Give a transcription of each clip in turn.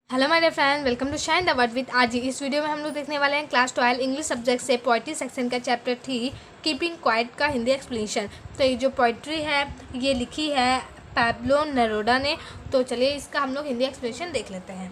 Hello my dear friend, welcome to shine the world with Aaji. इस video में हम लोग देखने वाले हैं क्लास 12 इंग्लिश सब्जेक्ट से पोइट्री सेक्शन का चैप्टर 3 कीपिंग क्वाइट का हिंदी एक्सप्लेनेशन। तो ये जो पोइट्री है ये लिखी है पैब्लो नेरुदा ने। तो चलिए इसका हम लोग हिंदी एक्सप्लेनेशन देख लेते हैं।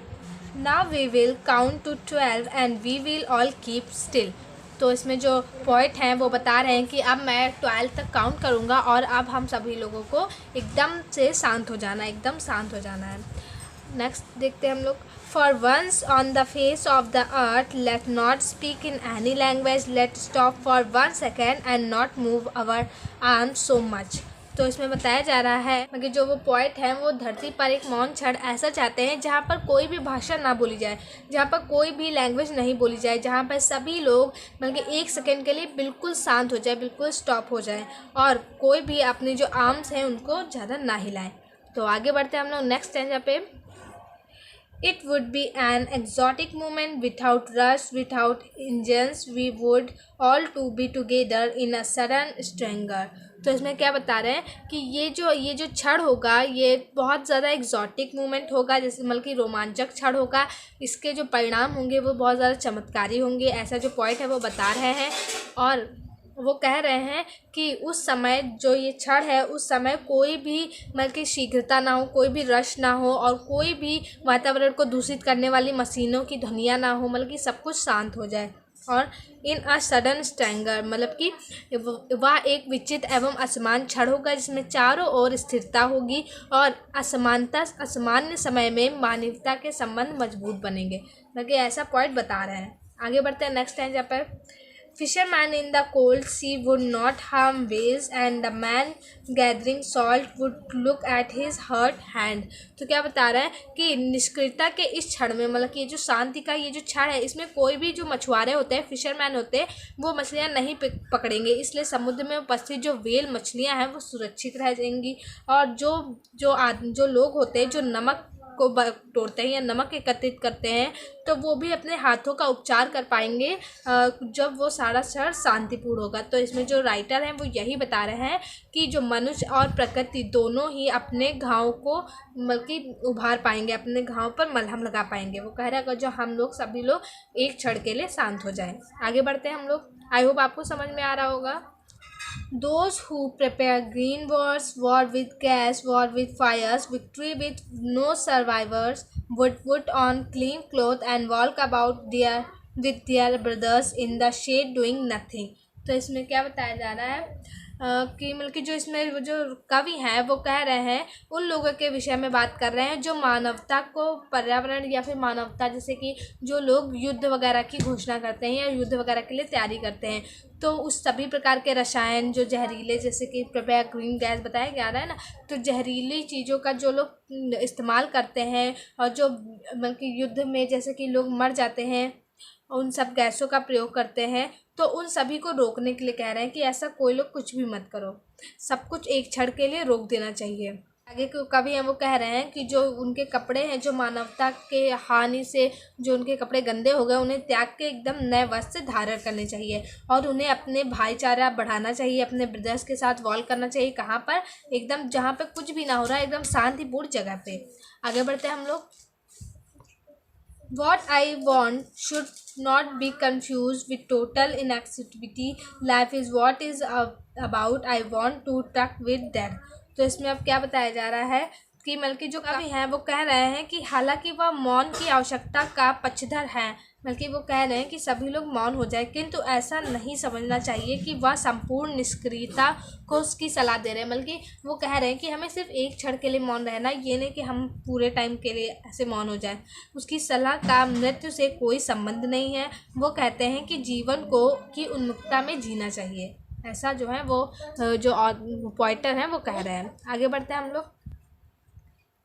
Now we will count to 12 and we will all keep still. तो इसमें जो पोइट हैं वो बता रहे हैं कि अब मैं 12 तक काउंट करूँगा और अब हम सभी लोगों को एकदम से शांत हो जाना है, एकदम शांत हो जाना है। नेक्स्ट देखते हैं हम लोग। For once on the face of the earth let not speak in any language, let stop for 1 second and not move our arm so much. तो इसमें बताया जा रहा है कि जो वो पोइट हैं वो धरती पर एक मौन क्षण ऐसा चाहते हैं जहाँ पर कोई भी भाषा ना बोली जाए, जहाँ पर कोई भी लैंग्वेज नहीं बोली जाए, जहाँ पर सभी लोग बल्कि 1 सेकेंड के लिए बिल्कुल शांत हो जाए, बिल्कुल स्टॉप हो जाए और कोई भी अपने जो आर्म्स हैं उनको ज़्यादा ना हिलाएं। तो आगे बढ़ते हैं हम लोग नेक्स्ट स्टैंजा पे। It would be an exotic moment without rush, without engines. We would all to be together in a sudden stranger. तो इसमें क्या बता रहे हैं कि ये जो क्षण होगा ये बहुत ज़्यादा एग्जॉटिक मोमेंट होगा, जैसे मतलब कि रोमांचक क्षण होगा। इसके जो परिणाम होंगे वो बहुत ज़्यादा चमत्कारी होंगे, ऐसा जो पॉइंट है वो बता रहे हैं। और वो कह रहे हैं कि उस समय जो ये क्षण है उस समय कोई भी मतलब कि शीघ्रता ना हो, कोई भी रश ना हो और कोई भी वातावरण को दूषित करने वाली मशीनों की ध्वनियाँ ना हो, मतलब कि सब कुछ शांत हो जाए। और इन अ सडन स्ट्रैंगर मतलब कि वह एक विचित्र एवं असमान क्षण होगा जिसमें चारों ओर स्थिरता होगी और असामान्य समय में मानवता के संबंध मजबूत बनेंगे। मतलब कि ऐसा पॉइंट बता रहे हैं। आगे बढ़ते हैं नेक्स्ट टाइम जहाँ पर Fisherman in the cold sea would not harm whales and the man gathering salt would look at his hurt hand। तो क्या बता रहा है कि निष्क्रियता के इस क्षण में मतलब कि ये जो शांति का ये जो क्षण है इसमें कोई भी जो मछुआरे होते हैं, फिशरमैन होते हैं, वो मछलियाँ नहीं पकड़ेंगे, इसलिए समुद्र में उपस्थित जो व्हेल मछलियाँ हैं वो सुरक्षित रह जाएंगी। और जो लोग होते हैं जो नमक को तोड़ते हैं या नमक एकत्रित करते हैं तो वो भी अपने हाथों का उपचार कर पाएंगे जब वो सारा शहर शांतिपूर्ण होगा। तो इसमें जो राइटर हैं वो यही बता रहे हैं कि जो मनुष्य और प्रकृति दोनों ही अपने घाव को बल्कि उभार पाएंगे, अपने घाव पर मलहम लगा पाएंगे। वो कह रहा है अगर जो हम लोग सभी लोग एक क्षण के लिए शांत हो जाएं। आगे बढ़ते हैं हम लोग। आई होप आपको समझ में आ रहा होगा। Those who prepare green wars, war with gas, war with fires, victory with no survivors, would put on clean clothes and walk about with their brothers in the shade doing nothing। तो इसमें क्या बताया जा रहा है कि मतलब कि जो इसमें वो जो कवि हैं वो कह रहे हैं उन लोगों के विषय में बात कर रहे हैं जो मानवता को पर्यावरण या फिर मानवता जैसे कि जो लोग युद्ध वगैरह की घोषणा करते हैं या युद्ध वगैरह के लिए तैयारी करते हैं, तो उस सभी प्रकार के रसायन जो जहरीले जैसे कि कृपया ग्रीन गैस बताया जा रहा है ना, तो जहरीली चीज़ों का जो लोग इस्तेमाल करते हैं और जो मतलब कि युद्ध में जैसे कि लोग मर जाते हैं उन सब गैसों का प्रयोग करते हैं, तो उन सभी को रोकने के लिए कह रहे हैं कि ऐसा कोई लोग कुछ भी मत करो, सब कुछ एक क्षण के लिए रोक देना चाहिए। आगे के कवि हैं वो कह रहे हैं कि जो उनके कपड़े हैं जो मानवता के हानि से जो उनके कपड़े गंदे हो गए उन्हें त्याग के एकदम नए वस्त्र धारण करने चाहिए और उन्हें अपने भाईचारा बढ़ाना चाहिए, अपने ब्रदर्स के साथ वॉल करना चाहिए। कहाँ पर? एकदम जहाँ पे कुछ भी ना हो रहा है, एकदम शांतिपूर्ण जगह पे। आगे बढ़ते हैं हम लोग। What I want should not be confused with total inactivity. Life is what is about. I want to tuck with that। तो इसमें अब क्या बताया जा रहा है कि बल्कि जो कवि हैं वो कह रहे हैं कि हालांकि वह मौन की आवश्यकता का पक्षधर है, बल्कि वो कह रहे हैं कि सभी लोग मौन हो जाए, किंतु ऐसा नहीं समझना चाहिए कि वह संपूर्ण निष्क्रियता को उसकी सलाह दे रहे हैं। बल्कि वो कह रहे हैं कि हमें सिर्फ एक क्षण के लिए मौन रहना, ये नहीं कि हम पूरे टाइम के लिए ऐसे मौन हो जाए। उसकी सलाह का मृत्यु से कोई संबंध नहीं है। वो कहते हैं कि जीवन को की उन्मुखता में जीना चाहिए। ऐसा जो है वो जो पोइटर हैं वो कह रहे हैं। आगे बढ़ते हैं हम लोग।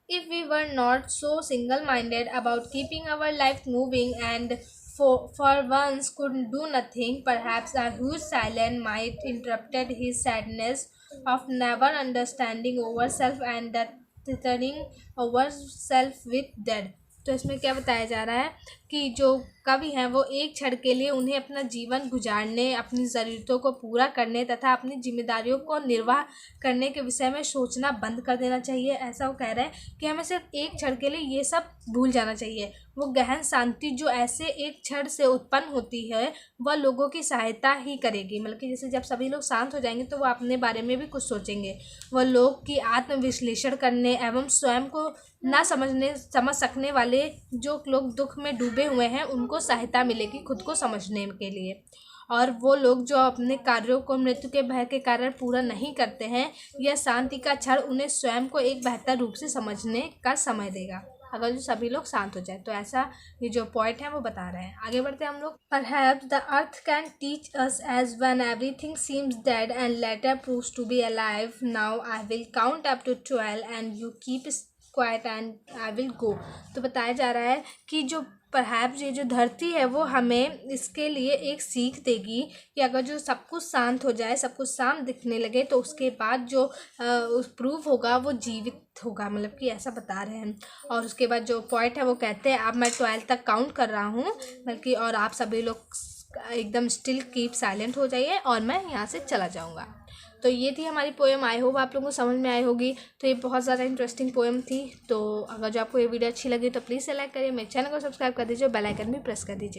If we were not so single-minded about keeping our life moving and for once could do nothing, perhaps a huge silence might interrupted his sadness of never understanding ourselves and that tethering ourselves with dead। तो इसमें क्या बताया जा रहा है कि जो कवि हैं वो एक क्षण के लिए उन्हें अपना जीवन गुजारने, अपनी ज़रूरतों को पूरा करने तथा अपनी जिम्मेदारियों को निर्वाह करने के विषय में सोचना बंद कर देना चाहिए। ऐसा वो कह रहे हैं कि हमें सिर्फ एक क्षण के लिए ये सब भूल जाना चाहिए। वो गहन शांति जो ऐसे एक क्षण से उत्पन्न होती है वह लोगों की सहायता ही करेगी। मतलब कि जैसे जब सभी लोग शांत हो जाएंगे तो वो अपने बारे में भी कुछ सोचेंगे। वह लोग की आत्मविश्लेषण करने एवं स्वयं को ना समझ सकने वाले जो लोग दुख में डूबे हुए हैं उनको सहायता मिलेगी खुद को समझने के लिए। और वो लोग जो अपने कार्यों को मृत्यु के भय के कारण पूरा नहीं करते हैं, यह शांति का क्षण उन्हें स्वयं को एक बेहतर रूप से समझने का समय देगा अगर जो सभी लोग शांत हो जाए। तो ऐसा ये जो पॉइंट है वो बता रहे हैं। आगे बढ़ते हैं हम लोग। Perhaps the earth can teach us as when everything seems dead and later proves to be alive. Now I will count up to 12 and you keep quiet and I will go. तो बताया जा रहा है कि जो perhaps ये जो धरती है वो हमें इसके लिए एक सीख देगी कि अगर जो सब कुछ शांत हो जाए, सब कुछ शांत दिखने लगे तो उसके बाद जो प्रूफ होगा वो जीवित होगा। मतलब कि ऐसा बता रहे हैं। और उसके बाद जो पॉइंट है वो कहते हैं अब मैं 12 तक काउंट कर रहा हूँ, बल्कि और आप सभी लोग एकदम स्टिल कीप साइलेंट हो जाइए और मैं यहाँ से चला जाऊँगा। तो ये थी हमारी पोएम। आई होप आप लोगों को समझ में आई होगी। तो ये बहुत ज़्यादा इंटरेस्टिंग पोएम थी। तो अगर जो आपको ये वीडियो अच्छी लगी तो प्लीज़ से लाइक करिए, मेरे चैनल को सब्सक्राइब कर दीजिए, बेल आइकन भी प्रेस कर दीजिए।